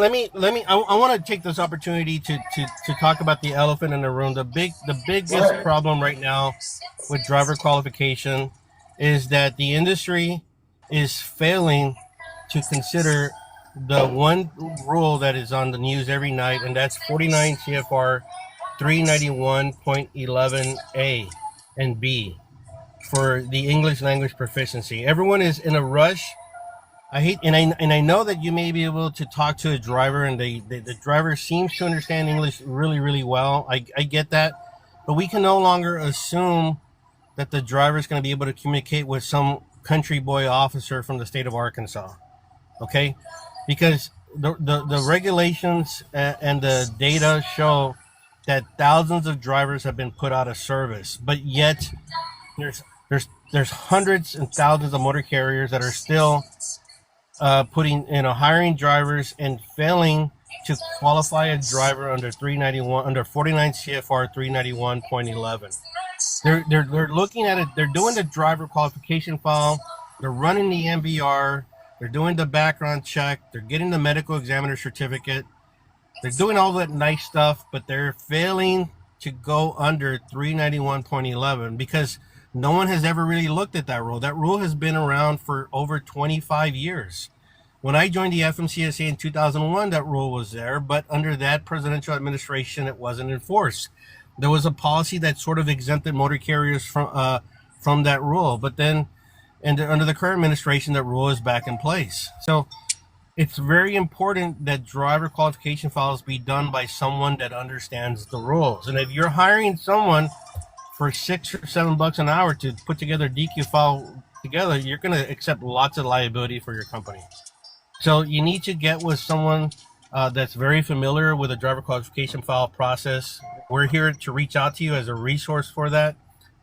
I want to take this opportunity to talk about the elephant in the room. The biggest problem right now with driver qualification is that the industry is failing to consider the one rule that is on the news every night, and that's 49 CFR 391.11A and B for the English language proficiency. Everyone is in a rush. I know that you may be able to talk to a driver, and the driver seems to understand English really well. I get that, but we can no longer assume that the driver is going to be able to communicate with some country boy officer from the state of Arkansas. Okay, because the regulations and the data show that thousands of drivers have been put out of service, but yet there's there's hundreds and thousands of motor carriers that are still hiring drivers and failing to qualify a driver under 391 under 49 CFR 391.11. They're looking at it. They're doing the driver qualification file. They're running the MVR. They're doing the background check. They're getting the medical examiner certificate. They're doing all that nice stuff, but they're failing to go under 391.11 because no one has ever really looked at that rule. That rule has been around for over 25 years. When I joined the FMCSA in 2001, that rule was there, but under that presidential administration, it wasn't enforced. There was a policy that sort of exempted motor carriers from that rule, but then under the current administration, that rule is back in place. So it's very important that driver qualification files be done by someone that understands the rules. And if you're hiring someone for $6 or $7 an hour to put together a DQ file together, you're going to accept lots of liability for your company. So you need to get with someone that's very familiar with the driver qualification file process. We're here to reach out to you as a resource for that.